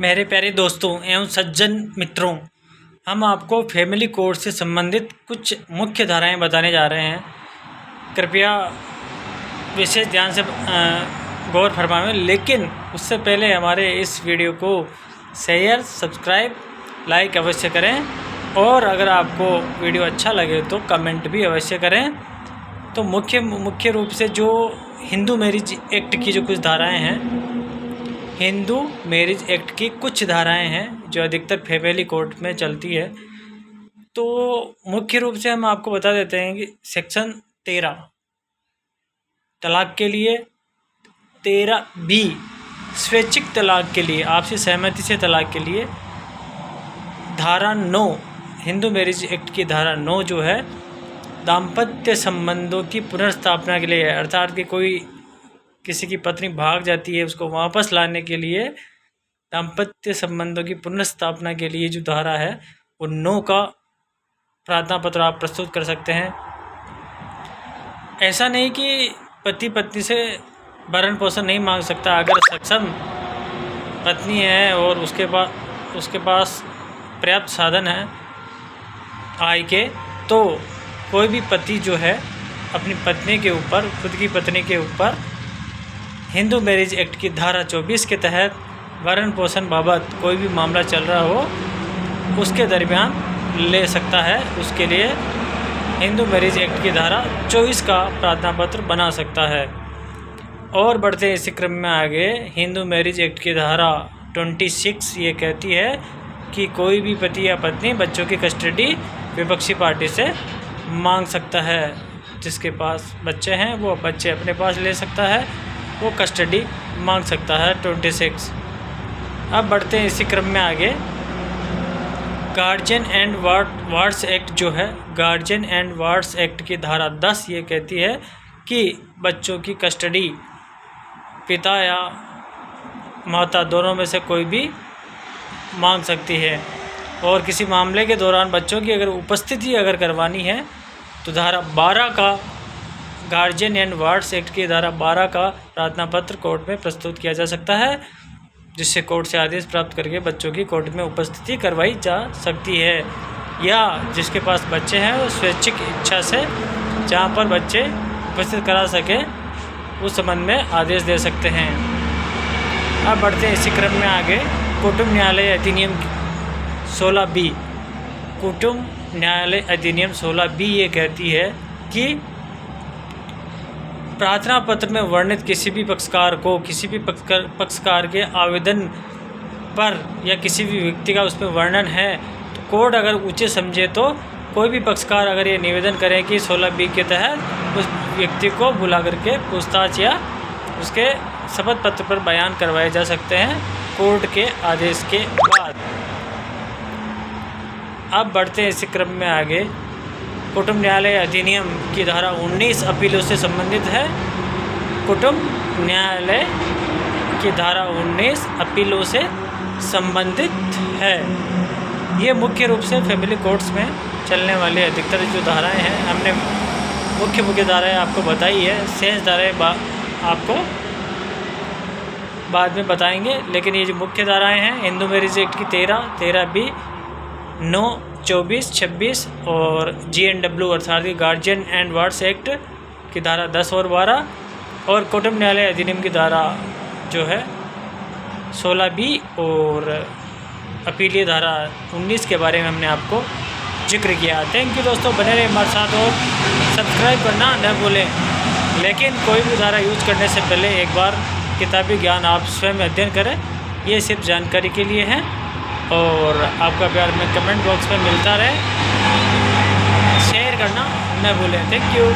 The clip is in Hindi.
मेरे प्यारे दोस्तों एवं सज्जन मित्रों, हम आपको फैमिली कोर्ट से संबंधित कुछ मुख्य धाराएं बताने जा रहे हैं। कृपया विशेष ध्यान से गौर फरमाएं, लेकिन उससे पहले हमारे इस वीडियो को शेयर, सब्सक्राइब, लाइक अवश्य करें और अगर आपको वीडियो अच्छा लगे तो कमेंट भी अवश्य करें। तो मुख्य रूप से जो हिंदू मैरिज एक्ट की जो कुछ धाराएँ हैं, हिंदू मैरिज एक्ट की कुछ धाराएं हैं जो अधिकतर फैमिली कोर्ट में चलती है। तो मुख्य रूप से हम आपको बता देते हैं कि सेक्शन 13 तलाक के लिए, 13B स्वैच्छिक तलाक के लिए, आपसी सहमति से तलाक के लिए, धारा 9 हिंदू मैरिज एक्ट की धारा 9 जो है दाम्पत्य संबंधों की पुनर्स्थापना के लिए, अर्थात कि कोई किसी की पत्नी भाग जाती है उसको वापस लाने के लिए, दाम्पत्य संबंधों की पुनर्स्थापना के लिए जो धारा है वो 9 का प्रार्थना पत्र आप प्रस्तुत कर सकते हैं। ऐसा नहीं कि पति पत्नी से भरण पोषण नहीं मांग सकता। अगर सक्षम पत्नी है और उसके पास पर्याप्त साधन है आय के, तो कोई भी पति जो है अपनी पत्नी के ऊपर, खुद की पत्नी के ऊपर हिंदू मैरिज एक्ट की धारा 24 के तहत भरण पोषण बाबत कोई भी मामला चल रहा हो उसके दरमियान ले सकता है। उसके लिए हिंदू मैरिज एक्ट की धारा 24 का प्रार्थना पत्र बना सकता है। और बढ़ते इसी क्रम में आगे, हिंदू मैरिज एक्ट की धारा 26 ये कहती है कि कोई भी पति या पत्नी बच्चों की कस्टडी विपक्षी पार्टी से मांग सकता है। जिसके पास बच्चे हैं वो बच्चे अपने पास ले सकता है, वो कस्टडी मांग सकता है। 26। अब बढ़ते हैं इसी क्रम में आगे, गार्जियन एंड वार्ड्स एक्ट जो है, गार्जियन एंड वार्ड्स एक्ट की धारा 10 ये कहती है कि बच्चों की कस्टडी पिता या माता दोनों में से कोई भी मांग सकती है। और किसी मामले के दौरान बच्चों की अगर उपस्थिति अगर करवानी है तो धारा 12 का, गार्जियन एंड वार्ड्स एक्ट की धारा 12 का प्रार्थना पत्र कोर्ट में प्रस्तुत किया जा सकता है, जिससे कोर्ट से आदेश प्राप्त करके बच्चों की कोर्ट में उपस्थिति करवाई जा सकती है। या जिसके पास बच्चे हैं वो स्वैच्छिक इच्छा से जहां पर बच्चे उपस्थित करा सके उस संबंध में आदेश दे सकते हैं। अब बढ़ते हैं इसी क्रम में आगे, कुटुंब न्यायालय अधिनियम 16B, कुटुंब न्यायालय अधिनियम 16B ये कहती है कि प्रार्थना पत्र में वर्णित किसी भी पक्षकार को, किसी भी पक्षकार के आवेदन पर या किसी भी व्यक्ति का उसमें वर्णन है तो कोर्ट अगर उचित समझे तो कोई भी पक्षकार अगर ये निवेदन करे कि 16B के तहत उस व्यक्ति को बुला करके पूछताछ या उसके शपथ पत्र पर बयान करवाए जा सकते हैं कोर्ट के आदेश के बाद। अब बढ़ते हैं इसी क्रम में आगे, कुटुंब न्यायालय अधिनियम की धारा 19 अपीलों से संबंधित है। कुटुंब न्यायालय की धारा 19 अपीलों से संबंधित है। ये मुख्य रूप से फैमिली कोर्ट्स में चलने वाले अधिकतर जो धाराएं हैं, हमने मुख्य धाराएं आपको बताई है, शेष धाराएं आपको बाद में बताएंगे। लेकिन ये जो मुख्य धाराएं हैं, हिंदू मैरिज एक्ट की 13B, 9, 24, 26 और GNW अर्थात गार्जियन एंड वार्ड्स एक्ट की धारा 10 और 12 और कुटुंब न्यायालय अधिनियम की धारा जो है 16B और अपीलीय धारा 19 के बारे में हमने आपको जिक्र किया। थैंक यू दोस्तों, बने रहे हमारे साथ और सब्सक्राइब करना न भूलें। लेकिन कोई भी धारा यूज करने से पहले एक बार किताबी ज्ञान आप स्वयं अध्ययन करें, ये सिर्फ जानकारी के लिए है। और आपका प्यार में कमेंट बॉक्स में मिलता रहे, शेयर करना न भूलें। Thank you.